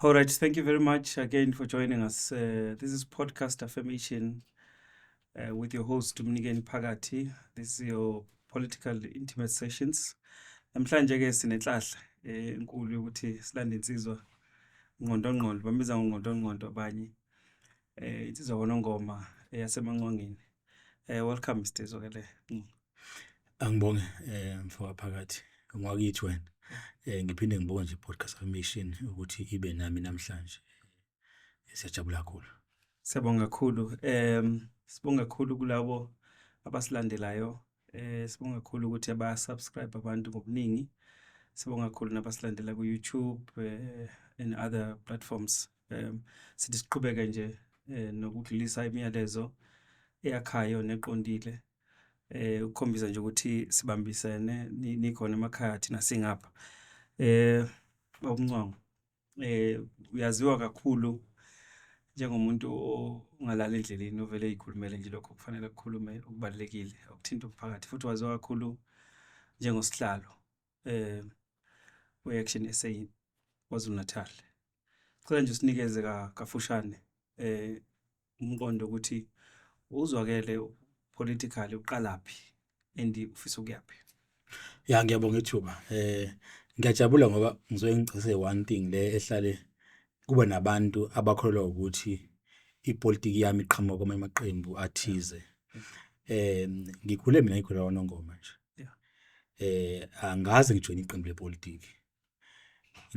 All right, thank you very much again for joining us. This is Podcast Affirmation with your host, Mnigen Pagati. This is your political intimate sessions. Namhlanje-ke sinenhlahla enkulu yokuthi silande insizwa ngqondongqondo, bambiza ngqondongqondo abanye. Insizwa wonongoma yaseManqongeni. Welcome Mr. Zokele. Angibonge mfowethu phakathi ngwakithi wena. Ngiphinde ngibonge nje podcast affirmation ukuthi ibe nami namhlanje. Siyajabula kakhulu. Siyabonga kakhulu. Sibonga kakhulu kulabo abasilandelayo. Sibonga kakhulu ukuthi abasubscribe abantu ngobuningi. Sibonga kakhulu nabasilandela ku YouTube and other platforms. Sithi siqhubeke nje nokudlulisa imiyalezo eyakhayo neqondile. Ukukhombisa nje ukuthi sibambisene nikhona emakhaya thina singapha. Babungcwangu. Uyaziwa kakhulu njengomuntu ongalala endleleni ovele eyikhulumele nje lokho kufanele ukukhulume okubalekile okuthinta umphakathi futhi waziwa kakhulu njengosihlalo we-Action SA KwaZulu Natal. Sicela nje usinikeze kafushane umqondo ukuthi uzwakele politically uqalaphi and ufisa ukuyaphi. Ya ngiyabonga ithuba. Ngiyajabula ngoba ngizoke ngicise one thing le ehlale kuba nabantu abakholwa ukuthi ipolitiki yami iqhamuka kwamaqembu athize. Ngikhule mina ngikhula wonongoma nje. Angaze ngijoine iqembu lepolitiki.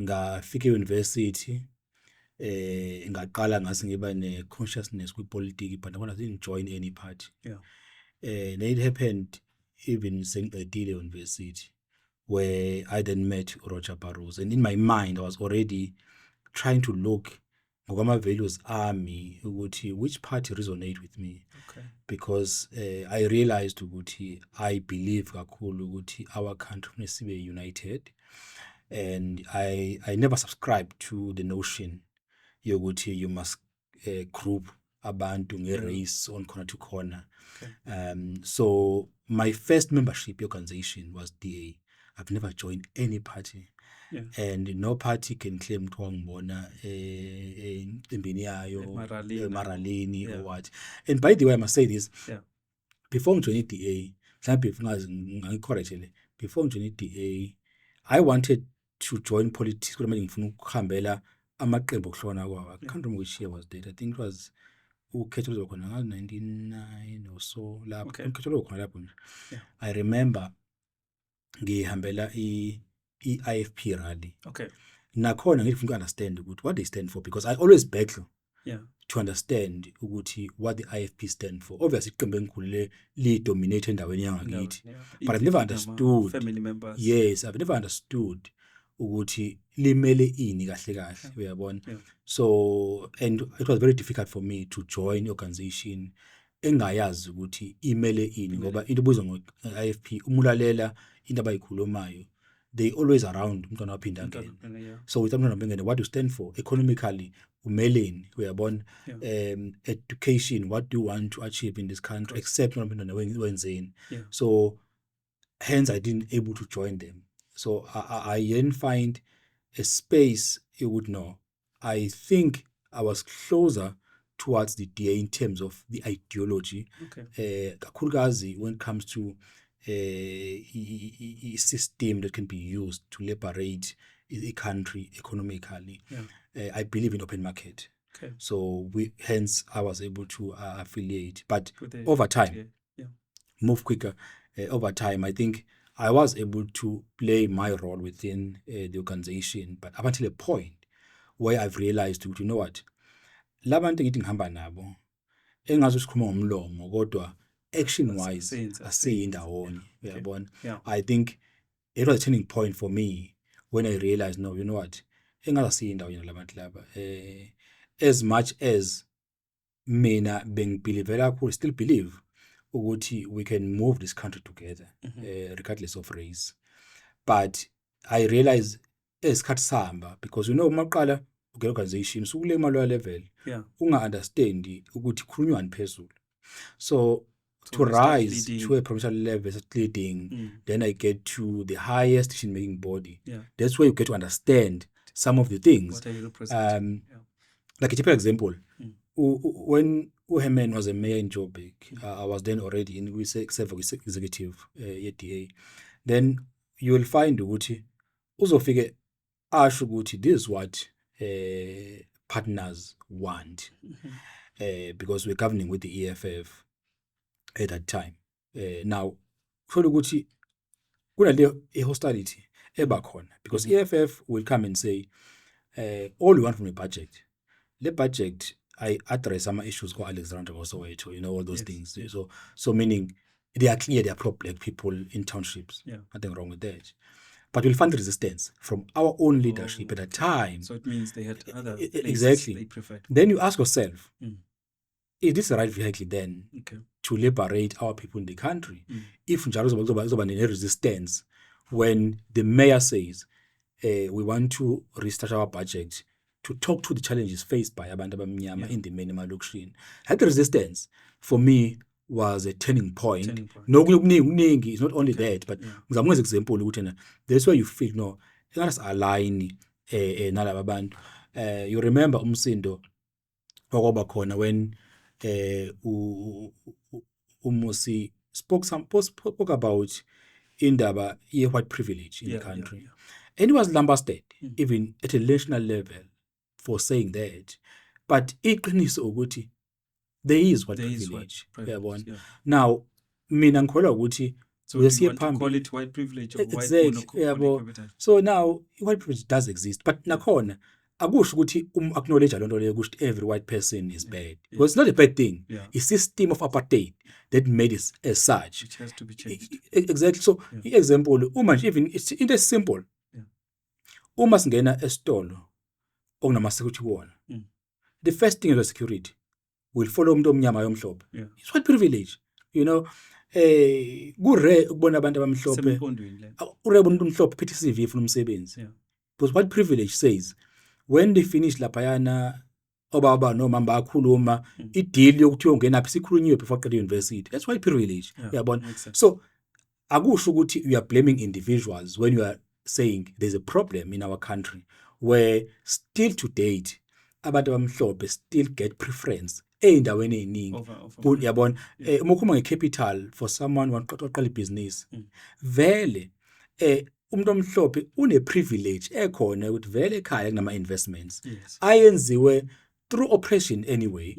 Ngafika e-university ngaqala ngase ngiba ne-consciousness kwipolitiki but I didn't join any party. And it happened even sengiqedile university where I then met Roger Barrows, and in my mind I was already trying to look ngokama values ami ukuthi which party resonate with me. Because I realized ukuthi I believe kakhulu ukuthi our country must be united, and I never subscribed to the notion yokuthi you must group abantu nge-race on corner to corner. So my first membership organization was DA. I've never joined any party. And no party can claim to ngibona emcimbini yayo emaralini or what. And by the way, I must say this, before joining DA, before joining DA, I wanted to join politics kodwa manje ngifuna ukuhambela amaqembu okuhlona kwawo. I can't remember which year was that. I think it was ukhetho lokhona nga 99 or so lapho ukhetho lokhona lapho nje. I remember ngihambela i-IFP rally. Nakhona ngifuna ukunderstand ukuthi what they stand for, because I always battle to understand ukuthi what the IFP stand for. Obviously iqembu engikhulile li dominate endaweni yangakithi, but I've never understood family members. Yes, I've never understood ukuthi limele ini kahle kahle, uyabona. So and it was very difficult for me to join organization engayazi ukuthi imele ini ngoba into ebuzwa ngo-IFP umulalela into abayikhulumayo, they always around umntwana waphinda ngene. So with umntwana waphinda ngene, what do you stand for economically, umeleni, uyabona. Education, what do you want to achieve in this country, except umntwana wenzeni. So hence I didn't able to join them. So I didn't find a space you would know. I think I was closer towards the DA in terms of the ideology. Kakhulukazi when it comes to a system that can be used to liberate a country economically. I believe in open market. So hence I was able to affiliate. But over time, move quicker. Over time, I think I was able to play my role within the organization, but up until a point where I've realized, you know what, labantu ngithi ngihamba nabo engazi sikhuluma ngomlomo kodwa action wise asiyindawonye, uyabona. I think it was a turning point for me when I realized, no, you know what, engazi asiyindawonye labantu laba. As much as mina bengibelievela kakhulu, still believe ukuthi we can move this country together, regardless of race. But I realize esikhathi sihamba, because you know maqala ugela organization sukule malwa level unga understand ukuthi khulunywa phezulu. So to rise to a provincial level as leading, then I get to the highest decision making body. That's where you get to understand some of the things. What are you representing? Like a typical example, Mm. when Herman was a mayor in Joburg, I was then already in executive DA. Then you will find ukuthi uzofike asho ukuthi this is what partners want, because we're governing with the EFF at that time. Now, kuthola ukuthi kunale hostility eba khona, because EFF will come and say, all we want from the budget, the budget I address some issues called Alexandra Soweto, all those things. So meaning they are clear, they are pro-black people in townships. Nothing wrong with that. But we'll find resistance from our own leadership at that time. So it means they had other places exactly they preferred. Then you ask yourself, is this the right vehicle then to liberate our people in the country? If njalo zoba resistance when the mayor says we want to restructure our budget to talk to the challenges faced by abantu abamnyama in the main emalokishini. That resistance for me was a turning point. No, it's not only that, but ngizama ukwenza example ukuthi that's where you feel no, let us align nalaba abantu. You remember umsindo wakwaba khona when uMusi spoke about indaba ye-white privilege in the country. And he was lambasted, even at a national level, for saying that. But iqiniso ukuthi there is white privilege. Now, mina ngikholwa ukuthi so you want to call it white privilege or exactly, white so now white privilege does exist, but nakhona akusho ukuthi acknowledge lonto leyo ukuthi every white person is bad, because it's not a bad thing. It's a system of apartheid that made it as such. Which has to be changed. Exactly. So example, uma nje even it's into simple. Uma singena esitolo okunama security kuwona, the first thing is the security will follow umuntu omnyama yomhlophe. It's white privilege, kure ukubona abantu abamhlophe ureba umuntu omhlophe phethe CV ufuna umsebenzi. Because white privilege says when they finish laphayana obaba no mama bakhuluma ideal yokuthi ungena phi sikhulunyiwe before qeda university. That's white privilege. Uyabona? So akusho ukuthi you are blaming individuals when you are saying there's a problem in our country where still to date abantu abamhlophe still get preference ey'ndaweni ey'ningi. Uyabona? Uma ukhuluma nge-capital for someone waqala ibhizinisi, vele umuntu omhlophe une-privilege ekhona ukuthi vele ekhaya kunama-investments ayenziwe through oppression anyway,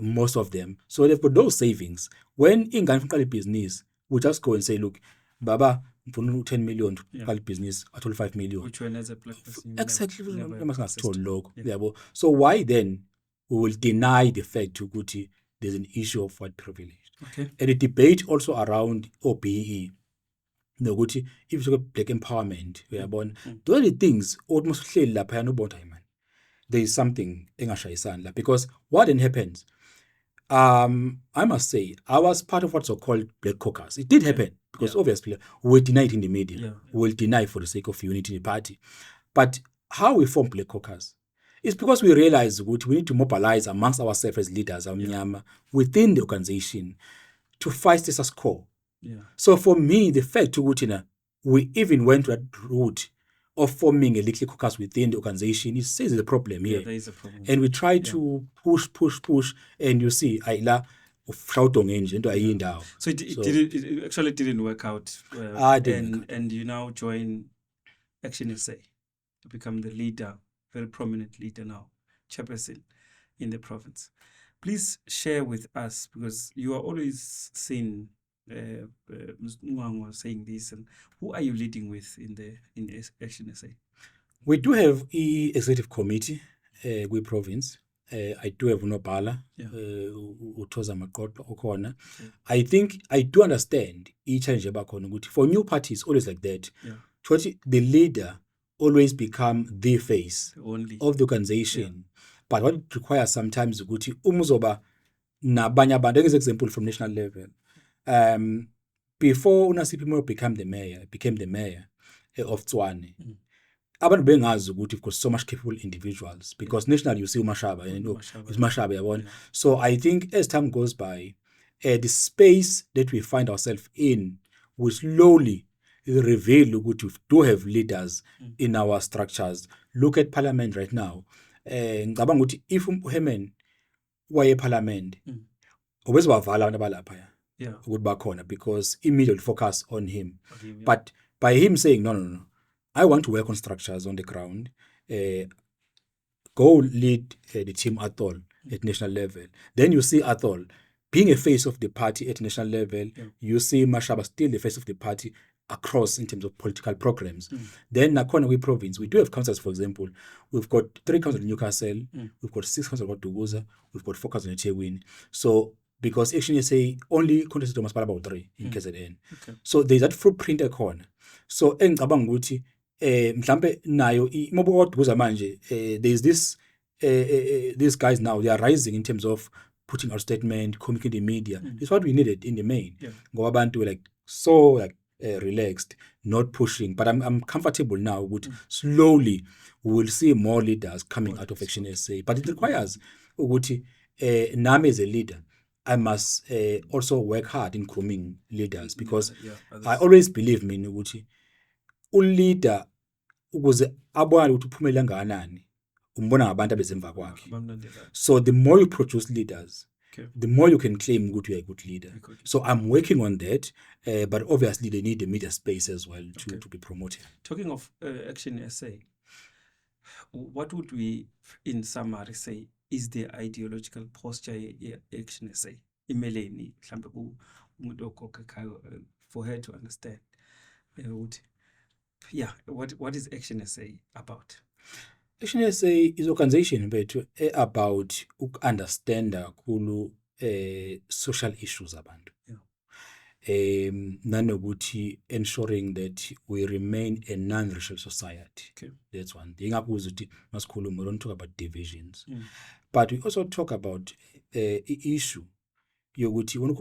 most of them. So they've got those savings. When ingane iqala ibhizinisi, we just go and say, look, baba, ngifuna 10 million to qala ibhizinisi, athole 5 million. Which one as a black person? Exactly. So why then we will deny the fact ukuthi there's an issue of white privilege? And the debate also around OBE, nokuthi if you look at black empowerment, uyabona, those are the things almost hleli lapha yana ubona man. There is something engashayisana la, because what then happens, I must say I was part of what's called Black Caucus. It did happen because obviously we were denied in the media. We will deny for the sake of unity in the party. But how we formed Black Caucus is because we realized that we need to mobilize amongst ourselves as leaders within the organization to fight status quo. So for me, the fact that we even went to that route of forming a little caucus within the organization, it says there's a problem here. There is a problem. And we try to push, and you see, so it actually didn't work out. And you now join Action SA to become the leader, very prominent leader now, chairperson in the province. Please share with us, because you are always seen was saying this, and who are you leading with in Action SA? We do have the executive committee with province. I do have Unobhala, Utoza Makotlo Okona. I think I do understand each challenge for new parties, always like that. The leader always become the face of the organization. But what it requires sometimes ukuthi umuzoba nabanye abantu, as example from national level. Before uNasiphi Moyo became the mayor of Tshwane, abantu bengazi ukuthi we've got so much capable individuals, because national you see uMashaba, it's Mashaba yabona. So I think as time goes by, the space that we find ourselves in will slowly reveal ukuthi we do have leaders in our structures look at parliament right now, ngicabanga ukuthi if uHerman waye parliament, obezibavala abantu abalapha Yeah. ukuthi bakhona, because immediately focus on him. Yeah. But by him saying, no, I want to work on structures on the ground, go lead the team Athol at national level. Then you see Athol being a face of the party at national level. Yeah. You see Mashaba still the face of the party across in terms of political programs. Then Nakhona we province, we do have councils, for example. We've got 3 councils in Newcastle, we've got 6 councils in Duguza, we've got 4 councils in eThekwini. So because Action SA only contested Thomas Palaba 3 in KZN. Okay. So there's that footprint ekhona. So engicabanga ukuthi mhlambe nayo mobo Duguza manje, there's this these guys now, they are rising in terms of putting out statement, communicating in the media. It's what we needed in the main. Ngoba abantu were like so like relaxed, not pushing. But I'm comfortable now with slowly we will see more leaders coming out of Action SA. But it requires ukuthi nami as a leader, I must also work hard in grooming leaders, because I always believe mina ukuthi uleader ukuze abone ukuthi uphumela kangakanani umbona ngabantu abezemva kwakhe. So the more you produce leaders, the more you can claim good you are a good leader. So I'm working on that, but obviously they need the media space as well to be promoted. Talking of Action SA, what would we in summary say is the ideological posture Action SA? Imeleni mhlambe umuntu okhokekayo for her to understand. What is Action SA about? Action SA is organization bethu about understand kakhulu social issues abantu. Nanokuthi ensuring that we remain a non-racial society. That's one thing. We don't talk about divisions, but we also talk about issue yokuthi wona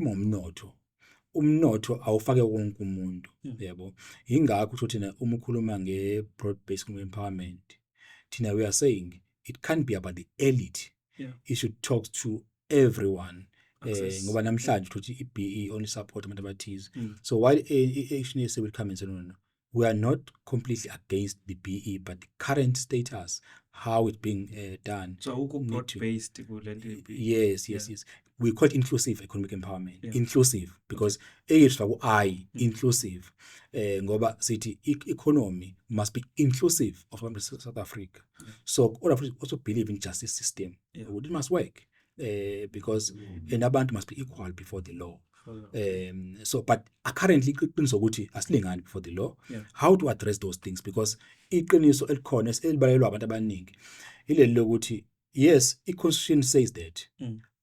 umnotho awufake wonke umuntu, yabo. Ingakho ukuthi thina uma ukhuluma broad based empowerment, tina we are saying it can't be about the elite. It should talk to everyone. Ngoba namhlanje ukuthi iBE only support abantu abathize. So while Action SA will come and say no, we are not completely against the BE, but the current status, how it's being done. So broad based. Yes. We call it inclusive economic empowerment. Inclusive because inclusive. Ngoba city economy must be inclusive of South Africa. So all of us also believe in justice system. It must work. Because abantu must be equal before the law. So but currently iqiniso ukuthi asilingani before the law. How to address those things? Because iqiniso elikhona elibalelwa abantu abaningi ileli lokuthi yes, i-constitution says that,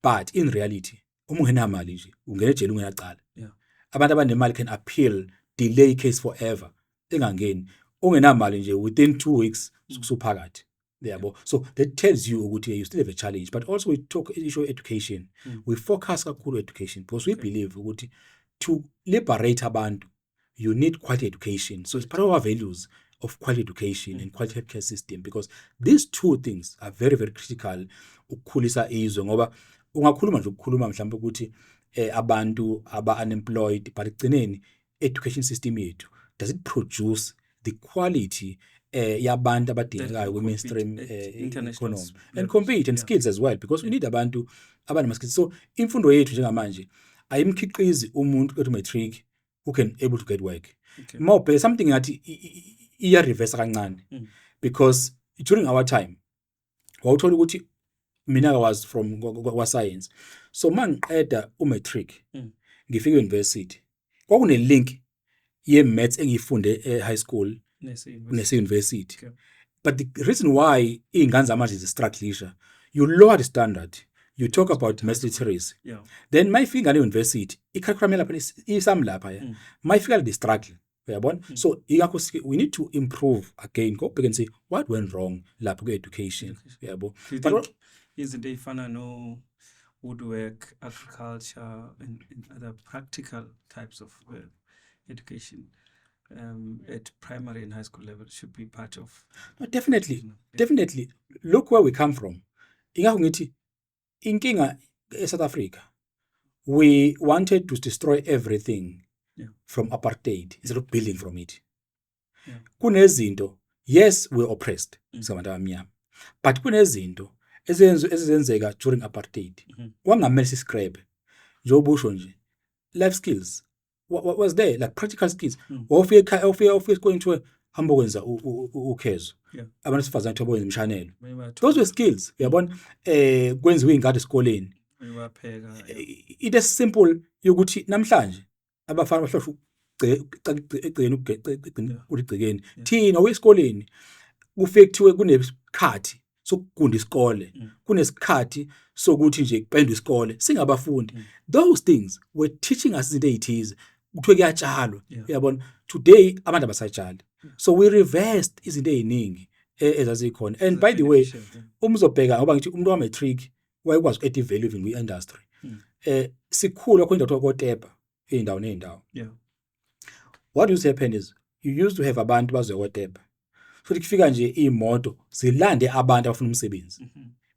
but in reality uma ungenamali nje ungena ejele ungenacala. Abantu abanemali can appeal, delay case forever, engangeni. Ungenamali nje within 2 weeks usuphakathi. So that tells you ukuthi you still have a challenge. But also we talk issue education. We focus kakhulu education because we believe ukuthi to liberate abantu you need quality education. So it's part of our values of quality education and quality healthcare system, because these two things are very, very critical ukukhulisa izwe. Ngoba ungakhuluma nje ukukhuluma mhlawumbe ukuthi abantu aba-unemployed, but ekugcineni education system yethu, does it produce the quality yabantu abadingekayo kwi-mainstream economy and compete and skills as well, because we need abantu abanama-skills. So imfundo yethu njengamanje ayimkhiqizi umuntu ethi matric who can able to get work. More something ngathi iya reverse kancane, because during our time wawuthola ukuthi mina was from science, so mangiqeda umatric ngifika university kwakune link ye maths engiyifunde high school nese university. But the reason why ingane zamanje is struggling, you lower the standard, you talk about maths literacy, then my fika le university i-curriculum lapha isam lapha my fika the struggle. So we need to improve again, go back and say what went wrong lapha ku-education. But isn't it fun no woodwork, agriculture and other practical types of education at primary and high school level should be part of? No, definitely. Look where we come from. Ingakho ngithi inkinga eSouth Africa, we wanted to destroy everything from apartheid instead of building from it. Kunezinto yes, we're oppressed singabantu abamnyama, but kunezinto ezenzeka during apartheid kwangamele siscrape njengoba usho nje life skills was there, like practical skills. Wawufika esikoleni kuthiwe hamba kwenza ukhezo, abantu besifazane kuthiwa boyenza imshanelo, those were skills, uyabona. Kwenziwa ingadi esikoleni, it is simple yokuthi namhlanje abafana bahlosha egcekeni thina wesikoleni kufike kuthiwe kunesikhathi sokugunda isikole, kunesikhathi sokuthi nje kupendwe isikole singabafundi. Those things were teaching us izinto ezithize, kuthiwe kuyatshalwa, uyabona. Today abantu abasatshali, so we reversed izinto eziningi ezazikhona. And by the way, umzobheka ngoba ngithi umuntu wa-matric wayekwazi uku-add value even kwi-industry. Sikhulu kwindawo kuthiwa kotepa ey'ndawo ney'ndawo. What used to happen is you used to have abantu bazokotepa, futhi kufika nje iy'moto zilande abantu abafuna umsebenzi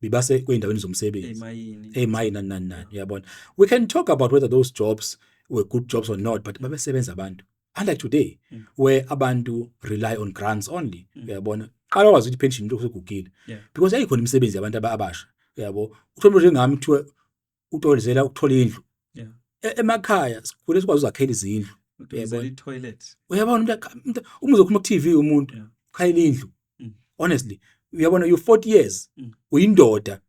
bibase kwey'ndaweni zomsebenzi ey'mayini nani, uyabona. We can talk about whether those jobs were good jobs or not, but babesebenza abantu. Unlike today, where abantu rely on grants only, uyabona. Qala wazi ukuthi pension into kusegugile, because ayikhona imisebenzi yabantu abasha, uyabo. Uthola njengami kuthiwe utolizela ukuthola indlu. Emakhaya sikhule sikwazi uzakhela izindlu, uyabona. Uyabona uma uzokhuluma ku-TV umuntu ukhayela indlu, honestly, uyabona, you 40 years uyindoda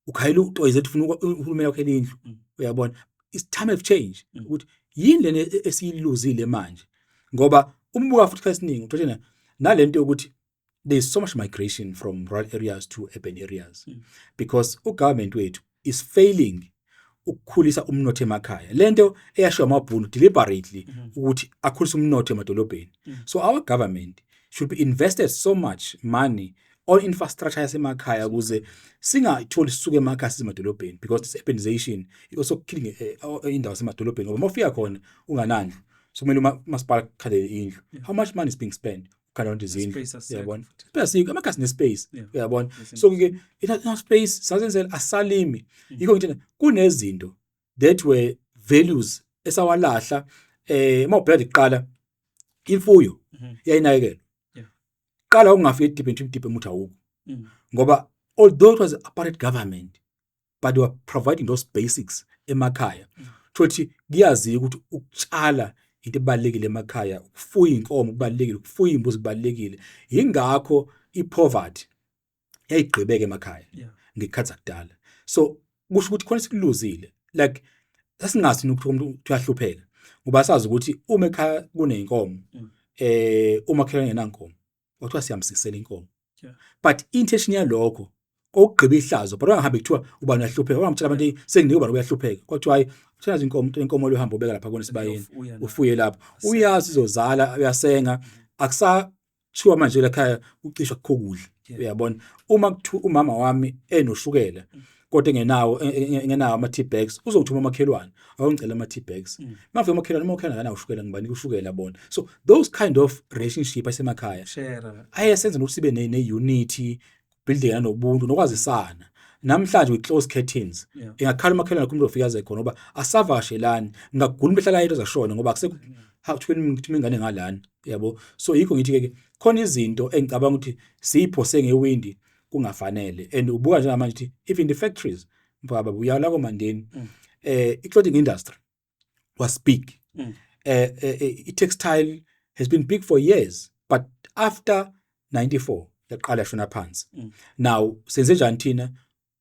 ukhayela utoyizela ufuna uhulumeni wakhela indlu, uyabona. It's time of change, ukuthi yini lena esiyiluzile manje, ngoba umbuka futhi kha esiningi uthona nalento ukuthi there's so much migration from rural areas to urban areas, because ugovernment wethu is failing ukukhulisa umnotho emakhaya. Lento eyashiwa amabhunu deliberately ukuthi akhulise umnotho emadolobheni. So our government should be invested so much money on infrastructure yasemakhaya ukuze singatholi sisuke emakhaya size emadolobheni, because this urbanization is also killing indawo yasemadolobheni. Ngoba mawufika khona unganandlu, so kumele umasipala khalele indlu. How much money is being spent ukhala into izindlu, uyabona. Space amakhaya sine-space, uyabona. So ke ina space sazenzela asalimi. Yikho ngithi kunezinto that were values esawalahla. Mawubheka iqala imfuyo yayinakekelwa, qala ungafika deep emuthi awukho, ngoba although it was apartheid government, but they were providing those basics emakhaya. Futhi kuyaziwa ukuthi ukutshala into ebalekile emakhaya, ukufuya inkomo kubalekile, ukufuya imbuzi kubalekile. Yingakho ipoverty yayigqibeka emakhaya ngekhathi zakudala. So kusho ukuthi khona sikuluzile, like sasingazi ukuthi umuntu uyahlupheka ngoba sazi ukuthi uma ekhaya kuneyinkomo, uma ekhaya engenankomo wathiwa siyamsisela inkomo. But intention yalokho kokugqiba ihlazo, but angahambe kuthiwa ubani uyahlupheka, ungamtshela abantu senginike ubani uyahlupheka, kodwa hayi uthanazi inkomo lohamba ubeka lapha kona sibayeni ufuye lapho, uyazi izozala, uyasenga, akusathiwa manje lekhaya ucishwa kukho kudla, uyabona. Uma kuthiwa umama wami enoshukela kodwa engenawo ama-tea bags, uzokuthuma umakhelwane awongicela ama-tea bags. Mafika umakhelwane akanawo ushukela, ngibanika ushukela bona. So those kind of relationship asemakhaya ayesenza ukuthi sibe ne-unity, building nobuntu nokwazisana. Namhlanje with close curtains, ingakhala umakhelwane kumbe ufika aze khona ngoba asavashelani, ngagula behlala into zashona ngoba kuthi ingane ngalana, yabo. So yikho ngithi ke khona izinto engicabanga ukuthi siyiphose ngewindi kungafanele. And ubuka njengamanje ukuthi even the factories baba uyala komandeni, i-clothing industry was big, i-textile has been big for years, but after 94 yaqala shona phansi. Now senze njani thina?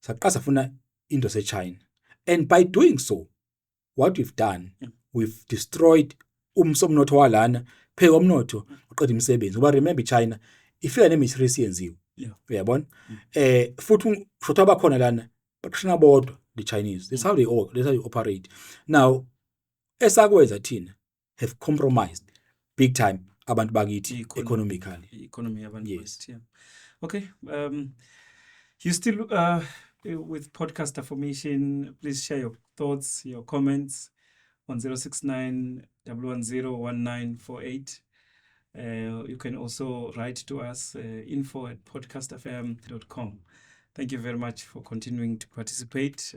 Saqala safuna into se-China, and by doing so what we've done, we've destroyed umsomnotho walana, phela umnotho uqeda imisebenzi. Ngoba remember China ifika ne-materials yenziwe, uyabona. Futhi shotha bakhona lana baqashina bodwa the Chinese. That's how they operate. Now esakwenza thina have compromised big time abantu bakithi economically. Economy yabantu. Yes. Okay. You still with Podcast Affirmation. Please share your thoughts, your comments on 069 110 1948. You can also write to us, info@podcastfm.com. Thank you very much for continuing to participate.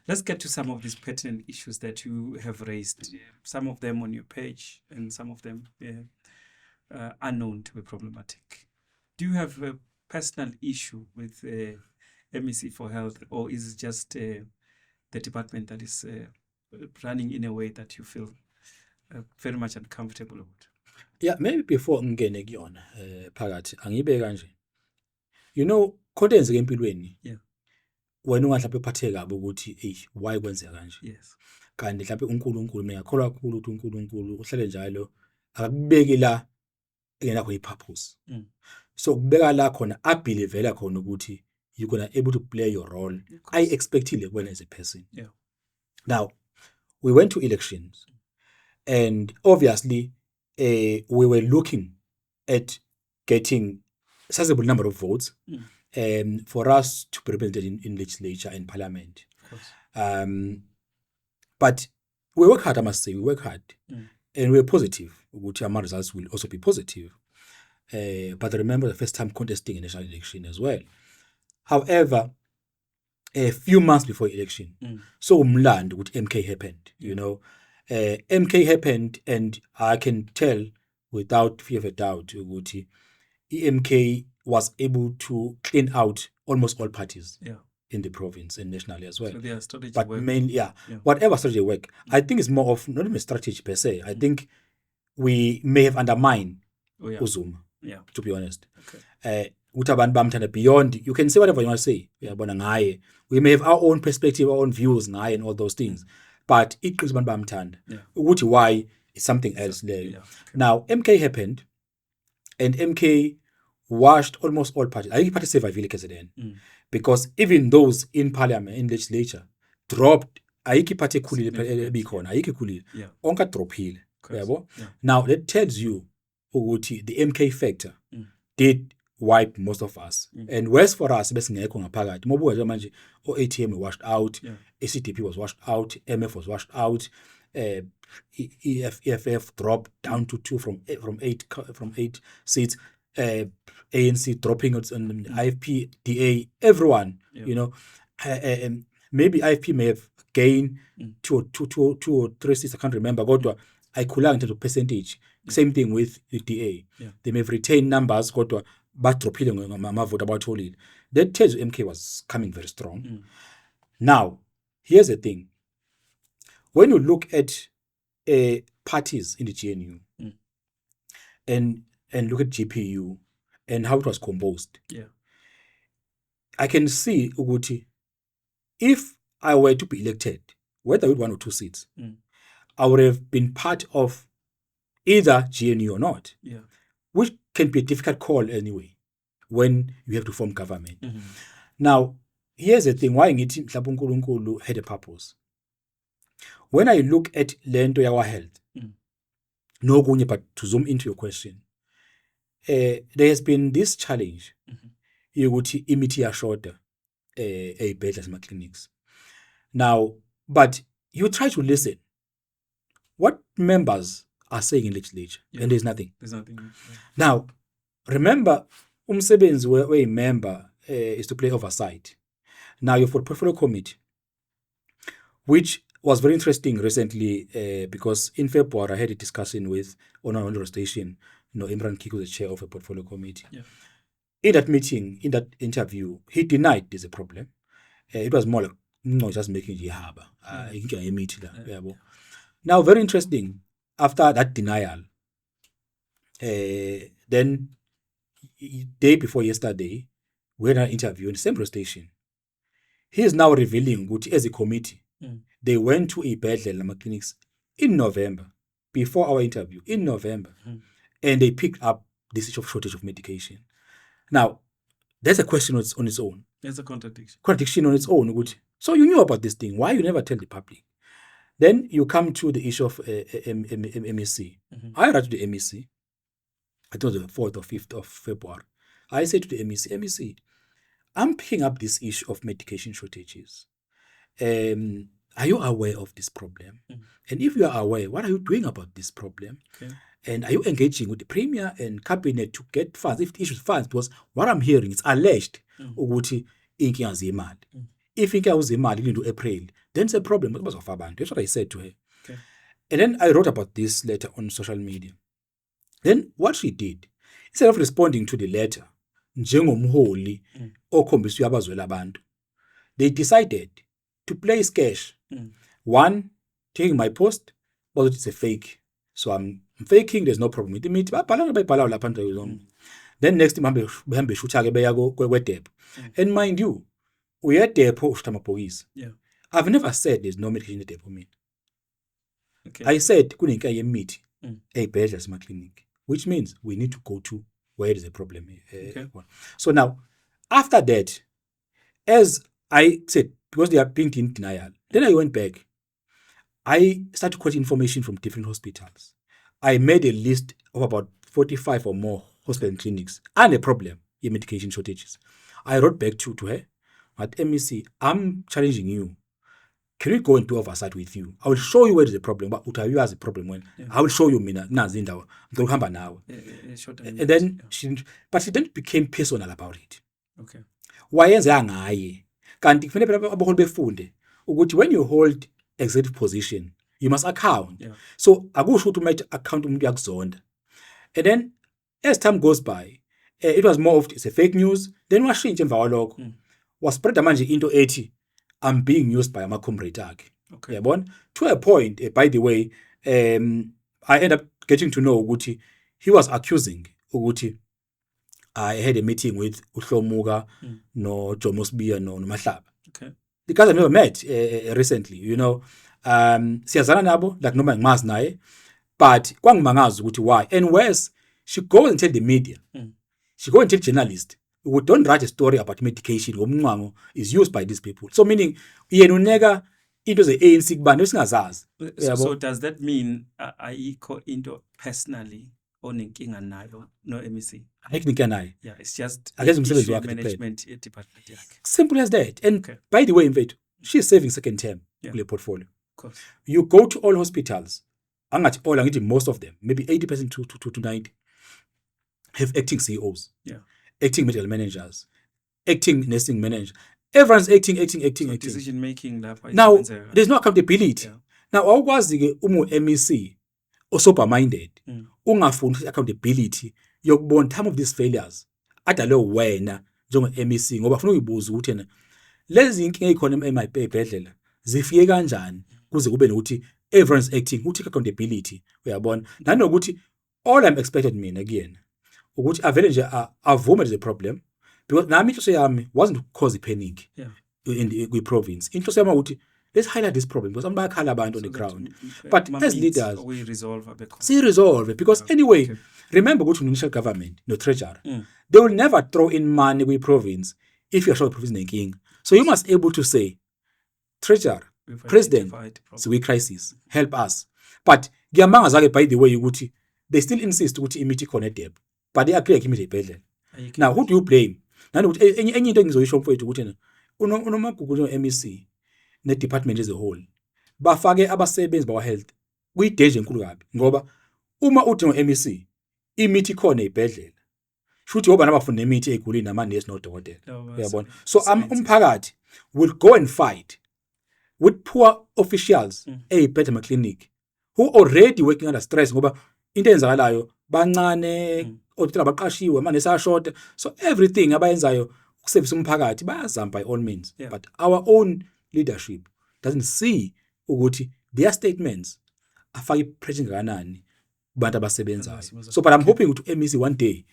Let's get to some of these pertinent issues that you have raised. Some of them on your page and some of them unknown to be problematic. do you have a personal issue with MEC for Health, or is it just the department that is running in a way that you feel very much uncomfortable with? Yeah, maybe before ngene kuyona phakathi angibe kanje. You know, khona enzeke empilweni. Yeah. Wena ungahlaphe ephatheke kabi ukuthi why kwenzeka kanje. Yes. Kanti mhlawumbe uNkulunkulu meyakholwa kakhulu ukuthi uNkulunkulu uhlale njalo akubeki la engenakho ipurpose. So kubeka la khona abelievela khona ukuthi you're gonna able to play your role. I expectile when as a person. Yeah. Now, we went to elections, and obviously we were looking at getting a sizable number of votes for us to be represented in legislature and parliament. Of course. But we work hard, I must say, we work hard. And we're positive, which our results will also be positive. But remember the first time contesting a national election as well. However, a few months before election, so Mland with MK happened, you know. MK happened, and I can tell without fear of a doubt, Uguti, MK was able to clean out almost all parties in the province and nationally as well. So their strategy But work. mainly, whatever strategy work, I think it's more of not even strategy per se. I think we may have undermined Uzuma, to be honest. Okay. Beyond, you can say whatever you want to say. We may have our own perspective, our own views, and all those things. But it is why it's something else there. Yeah. Okay. Now, MK happened, and MK washed almost all parties. I think party survived because even those in parliament, in legislature, dropped. Aiki party kulile bikona, aiki kulile. Onka drop hill. Now that tells you, the MK factor did wipe most of us. And worse for us, ATM washed out, ACTP was washed out, MF was washed out, EFF dropped down to 2 from 8 seats, ANC dropping on IFP, DA, everyone, you know. Maybe IFP may have gained 2 or 3 seats, I can't remember. I could in terms of percentage. Same thing with the DA. They may have retained numbers, but dropping my vote about all it. That tells you MK was coming very strong. Now, here's the thing. When you look at parties in the GNU and look at GPU and how it was composed, I can see, Uguti, if I were to be elected, whether with 1 or 2 seats, I would have been part of either GNU or not, which can be a difficult call anyway when you have to form government. Now, here's the thing, why ngithi mhlawumbe uNkulunkulu had a purpose. When I look at lento yawa health, no kunye, but to zoom into your question, there has been this challenge, yokuthi imithi yashoda ey'bhedlela ema-clinics. Now, but you try to listen. What members are saying in legislature, and there's nothing. There's nothing. Now, remember, umsebenzi we-member is to play oversight. Now, you've got portfolio committee, which was very interesting recently because in February I had a discussion with Honorable Station, Imran Kiku, the chair of a portfolio committee. In that meeting, in that interview, he denied there's a problem. It was more like just making the harbor. Now, very interesting. After that denial, then day before yesterday, we had an interview in the same station. He is now revealing that as a committee, they went to Ibedlela clinics in November, before our interview, in November, and they picked up this issue of shortage of medication. Now, there's a question on its own. There's a contradiction. Contradiction on its own. So you knew about this thing. Why you never tell the public? Then you come to the issue of MEC. I write to the MEC. I think it was the 4th or 5th of February. I say to the MEC, I'm picking up this issue of medication shortages. Are you aware of this problem? And if you are aware, what are you doing about this problem? And are you engaging with the Premier and Cabinet to get funds? If the issue is funds, because what I'm hearing is alleged ukuthi inkinga zimali. If inkinga uzimali into April, then it's a problem. That's what I said to her. And then I wrote about this letter on social media. Then what she did, instead of responding to the letter, njengomholi okhombisa uyabazwela abantu. They decided to play scash. One, taking my post, but it's a fake. So I'm faking, there's no problem with it. Then next time behambe shutha ke beya kweDepo. And mind you, uyeDepo ushutha amabhokisi. Yeah. I've never said there's no medication in the Depo mina. Okay. I said kunenkinga yemithi ey'bhedlela emaklinikhi, which means we need to go to where there's a problem. Okay. So now, after that, as I said, because they are being in denial, then I went back. I started collecting information from different hospitals. I made a list of about 45 or more hospital and clinics and a problem in medication shortages. I wrote back to her at MEC, I'm challenging you. Can we go and do oversight with you? I will show you where there's a problem, but you has a problem when I will show you mina nazi indawo ngikuhamba nawe. And then she then became personal about it. Okay. Wayenza ngaye. Kanti kufanele abaholi befunde ukuthi when you hold executive position, you must account. Yeah. So akusho ukuthi umuntu account umuntu yakuzonda. And then as time goes by, it was more of it's a fake news. Then washintsha emva kwalokho. Waspread manje into ethi I'm being used by ama-comrade akhe. Okay. Yabona? To a point, by the way, I ended up getting to know ukuthi he was accusing ukuthi I had a meeting with Uhlomuga, no Jomo Sibiya, no Mahlaba. Okay. The guys I've never met recently, you know. Siyazana nabo, like noma ngimazi naye, but kwangimangaza ukuthi why. And worse, she goes and tell the media. She goes and tell journalists. We don't write a story about medication. Umnqwanqo is used by these people. So meaning, yena uneka into ze-ANC kubantu esingazazi. So does that mean ayikho into personally onenkinga nayo no MEC? Ayikho inkinga naye. Yeah, it's just Akenze umsebenzi issue wakhe management department yakhe. Simple as that. And Okay. by the way, in fact, she's serving second term Yeah. kule portfolio. Of course. You go to all hospitals, angathi all, angithi most of them, maybe 80% to 90, have acting CEOs. Yeah. Acting medical managers, acting nursing managers. Everyone's acting. Decision making lapha. Now, isenzeka. there's no accountability. Yeah. Now, awukwazi-ke MEC osober-minded ungafuni accountability yokubona some of these failures adalwe wena njengo-MEC ngoba ufuna uyibuza ukuthi yena lezi inkinga ezikhona ey'bhedlela zifike kanjani kuze kube nokuthi everyone's acting uthi accountability uyabona nanokuthi all I'm expected mina kuyena ukuthi avele nje avume there's a problem because nami inhloso yami wasn't to cause a panic in kwi-province. Inhloso yami ukuthi let's highlight this problem because bayakhala abantu on the ground. But as leaders, we resolve it because anyway, remember go to initial government, no treasurer. They will never throw in money with province if you're sure the province is king. So you must able to say, treasurer, president, it's a crisis, help us. But ngiyamanga zake by the way ukuthi they still insist ukuthi imithi khona eDepo, but they agree imithi ebhedlela. Now who do you blame? Nanokuthi enye into engizoyisho mfowethu ukuthi unomagugu no-MEC ne-department as a whole bafake abasebenzi bakwa-health kuyideje enkulu kabi ngoba uma uthi no-MEC imithi khona ey'bhedlela shuthi ngoba nabafunda imithi ey'gulini namanesi nodokotela uyabona. So umphakathi will go and fight with poor officials ey'bhedlela emaclinic who already working under stress ngoba into eyenzakalayo bancane odokotela baqashiwe amanesi ashota, so everything abayenzayo ukusevisa umphakathi bayazama by all means. But our own leadership doesn't see ukuthi their statements afake pressure kanani kubantu abasebenzayo. So but I'm hoping ukuthi MEC one day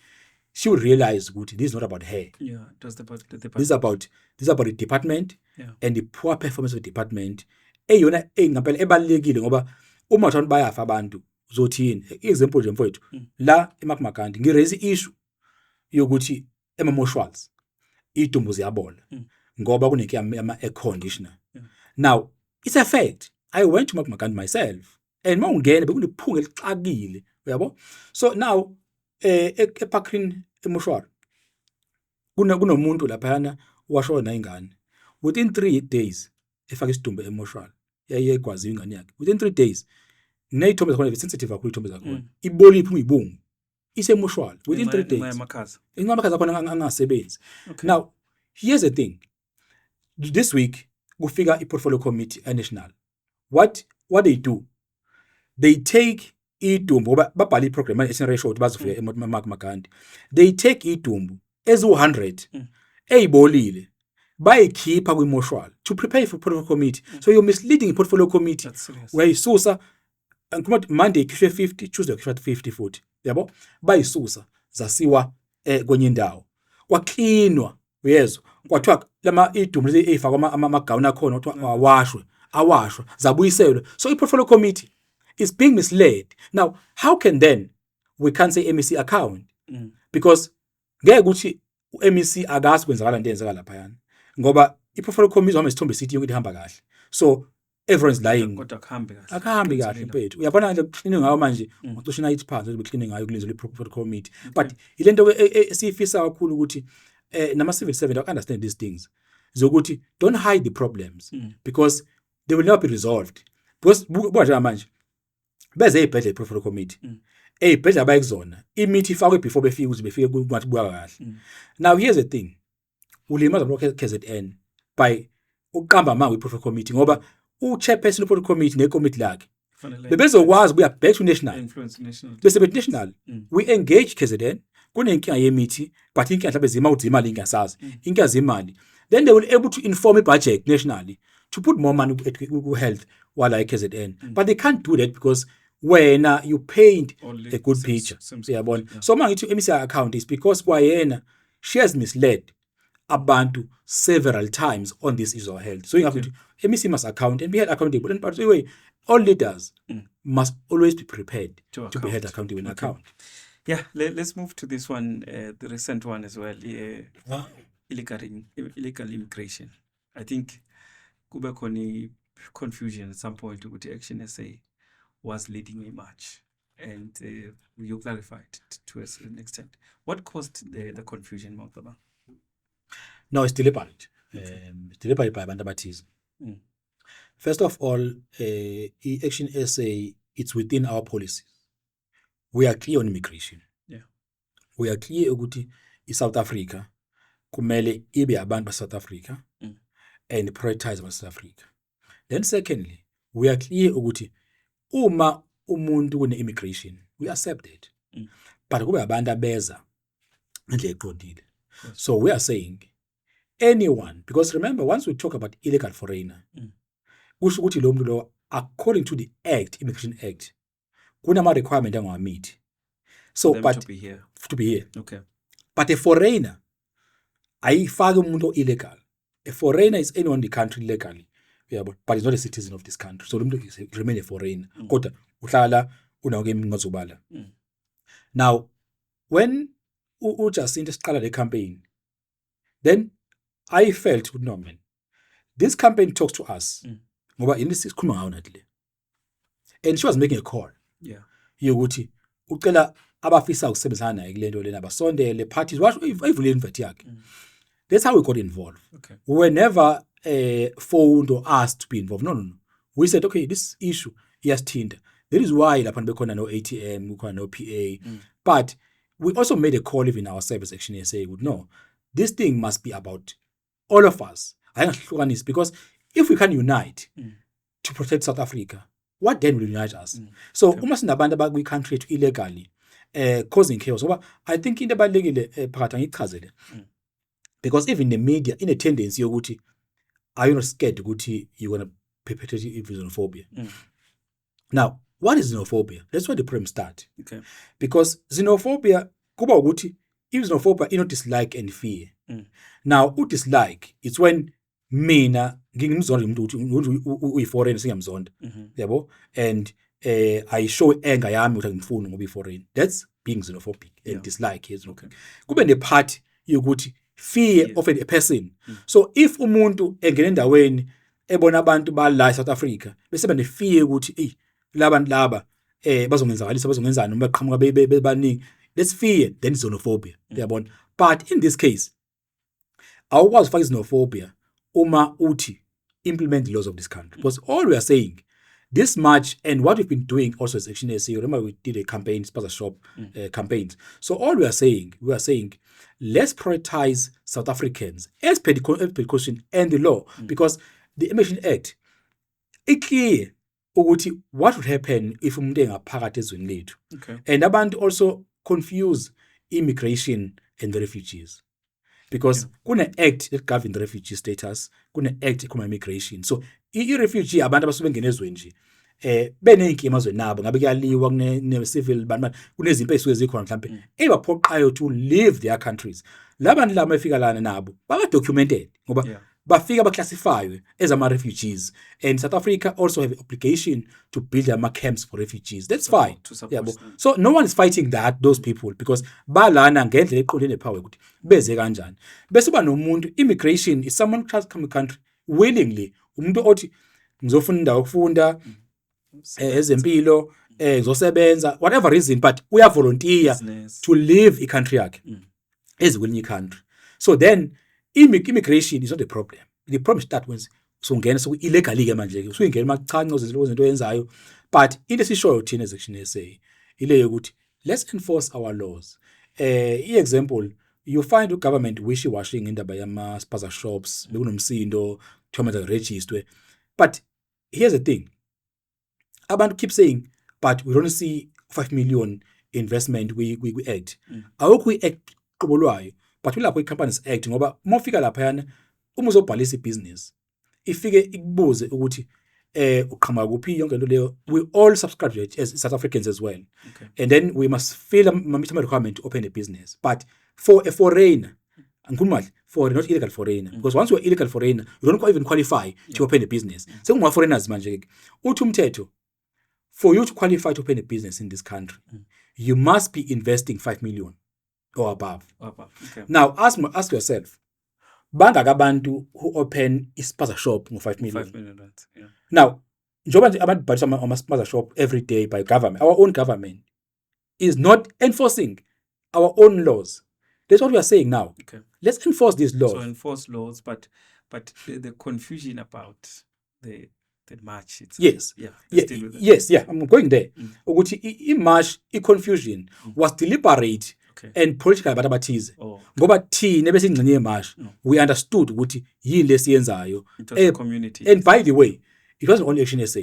she will realize ukuthi this is not about her. Yeah, that's about the department. This is about the department and the poor performance of the department. Eyona ngampela ebalekile ngoba uma abantu bayafa abantu uzothini. Example nje mfowethu la eMakumagandi ngiraise issue yokuthi ema-mortuaries idumbu ziyabola ngoba kunenkinga ama-air conditioner. Now it's a fact. I went to Makumagandi myself and mawungena bekunephunga elixakile uyabo. So now eParkrin emoshwari kunomuntu laphana washona ingane within 3 days efaka isidumbu emoshwari yayekwaziwa ingane yakhe within 3 days neyithombe zakhona sensitive kakhulu ithombe zakhona iboli iphuma ibungu isemoshwari within 3 days inqamakhaza zakhona angasebenzi. Now here's the thing, this week kufika i-portfolio committee national. What they do, they take idumbu ngoba babhala iprogram esinare short bazofika eMakumagandi. They take idumbu ezu-100 eyibolile bayikhipha kwi-mortuary to prepare for portfolio committee. So you're misleading i-portfolio committee. That's serious. Uyayisusa Monday ikhishwe 50, Tuesday ikhishwe 50 futhi. Yabo? Bayisusa zasiwa kwenye indawo. Kwaklinwa, uyezwa. Kwathiwa lama idumu lezi eyifakwa amagawuni akhona kwathiwa awashwe zabuyiselwe. So i-portfolio committee is being misled. Now, how can then we can't say MEC account? Because ngeke ukuthi u-MEC akazi kwenzakala into eyenzeka laphayana. Ngoba i-portfolio committee hamba isithombe sithi yonke ihamba kahle. So everyone's lying. Kodwa akuhambi kahle. Akahambi kahle mfethu. Uyabona nje cleaning ngayo manje ngocishe nayithi phansi ukuthi cleaning ngayo kulenzo le-portfolio committee. But ilento esifisa kakhulu ukuthi nama civil servant understand these things. Zokuthi don't hide the problems because they will not be resolved. Because buka manje beze ibhedle i-portfolio committee. Eyibhedle abayikuzona imithi ifakwe before befike ukuthi befike kungathi buka kahle. Now here's the thing. Ulimaza lo KZN by uqamba manje i-portfolio committee ngoba u-chairperson of the committee ne-committee lakhe bebezokwazi buya back to national influence national. bese bethi national we engage KZN kunenkinga yemithi but inkinga mhlawumbe zima ukuthi imali ingasazi inkinga zemali then they will able to inform i-budget nationally to put more money ku health wala KZN but they can't do that because wena you paint Only a good same- picture same uyabona yeah. so mangithi MEC account is because kwayena she has misled abantu several times on this issue of health. So you have to MEC must account and be held accountable. And by the way, all leaders must always be prepared To to be held account. accountable in account. Yeah, let's move to this one, the recent one as well, illegal immigration. I think kube khona confusion at some point ukuthi Action SA was leading a march, and you clarified to a certain extent. What caused the confusion, Mawucabanga? No, it's deliberate. It's deliberate by abantu abathize. First of all, Action SA, it's within our policies. We are clear on immigration. Yeah. We are clear ukuthi i-South Africa kumele ibe abantu ba-South Africa and prioritize ba-South Africa. Then secondly, we are clear ukuthi uma umuntu kune-immigration, we accept it. But kube abantu abeza ngendlela eqondile. So we are saying anyone, because remember, once we talk about illegal foreigner, kusho ukuthi lo muntu lo, according to the Act, Immigration Act, kunama requirement angawamithi. So, Them but to be here. to be here. Okay. But a foreigner, ayifaki umuntu illegal. A foreigner is anyone in the country legally. Yeah, but he's not a citizen of this country. So, umuntu remain a foreigner. Kodwa uhlala unawo ngazubala. Now, when uJacinta siqala le campaign, then I felt, no man, this campaign talks to us. Ngoba in this sikhuluma ngayo nathi le. And she was making a call. Yeah. Yokuthi ucela abafisa ukusebenzana naye kulento lena basondele parties washo ivule invite yakhe. That's how we got involved. Okay. We were never phoned or asked to be involved. No. We said, okay, this issue iyasithinta. That is why lapha bekhona no ATM, bekhona no PA. But we also made a call even our service Action SA would know this thing must be about all of us. Ayingahlukanisi because if we can unite to protect South Africa, what then will unite us? So uma sinabantu abakwi-country yethu illegally causing chaos. Ngoba I think into ebalulekile phakathi angichazele. Because even the media in a tendency yokuthi are you not scared ukuthi you're going to perpetrate xenophobia? Now, what is xenophobia? That's where the problem starts. Okay. Because xenophobia kuba ukuthi if xenophobia you know dislike and fear. Now, dislike it's when mina ngingimzonda umuntu uyi-foreign singamzonda. Yabo? And I show anger yami ukuthi ngimfuni ngoba i-foreign. That's being xenophobic and dislike is okay. Kube ne part yokuthi fear of a person. So if umuntu engena endaweni ebona abantu bala South Africa bese bane fear ukuthi labantu laba bazongenzakalisa bazongenzana noma baqhamuka bebaningi, let's fear, then xenophobia. Yabona? But in this case awukwazi ufaka xenophobia uma uthi implement the laws of this country. Because all we are saying this march and what we've been doing also as Action SA, remember we did a campaign, sponsor shop campaigns. So all we are saying let's prioritize South Africans as per the Constitution and the law, because the Immigration Act it's clear ukuthi what would happen if umuntu engaphakathi ezweni lethu. Okay. And abantu also confuse immigration and the refugees. because kune-act that govern the refugee status, kune-act ekhuluma immigration. So i-refugee abantu abasuke bengena ezweni nje beney'nkinga emazweni nabo, ngabe kuyaliwa kune-civil kunezinto ey'suke zikhona mhlampe ebaphoqayo to leave their countries. Labantu laba befika lana nabo baba-documented ngoba bafika baclassifywe as ama-refugees, and South Africa also have an obligation to build ama-camps for refugees. That's fine. So no one is fighting those people, because balana ngendlela eqondene nepower ukuthi beze kanjani. Bese uba nomuntu, immigration is someone who tries to come to the country willingly. Umuntu othi ngizofuna indawo yokufunda, ezempilo, ngizosebenza, whatever reason, but uya volunteer to leave i-country yakhe as kwelinye country. So then immigration is not a problem. The problem starts when sungena so illegally ke manje ke usuyingena machanco zezinto oyenzayo. But into esishoyo thina as Action SA ile ukuthi let's enforce our laws. I-example, you find the government wishy-washing indaba yama spaza shops, bekunomsindo kuthiwa register. But here's the thing, abantu keep saying, but we don't see 5 million investment we act. Awukho i-act qobolwayo, but kulapho i-Companies Act, ngoba mofika lapha yana uma uzobhalisa ibhizinisi ifike ikubuze ukuthi uqhamuka kuphi yonke into leyo. We all subscribe to it as South Africans as well. And then we must fill a requirement to open a business. But for a foreigner, for not illegal foreigner, because once you're illegal foreigner, you don't even qualify to open a business. So uma foreigners manje uthi umthetho, for you to qualify to open a business in this country, you must be investing 5 million or above. Now ask yourself, bangaka abantu who open ispaza shop ngo 5 million. 5 million rand. Now, njoba nje abantu bhalisa ama shop every day by government, our own government is not enforcing our own laws. That's what we are saying now. Let's enforce these laws. So enforce laws, but the confusion about the march itself. Yes. Yes, I'm going there. Ukuthi i-march, i-confusion was deliberate and political abantu abathize. Ngoba thina besingxenye ye-march, we understood ukuthi yini lesiyenzayo. Community. And by the way, it wasn't only Action SA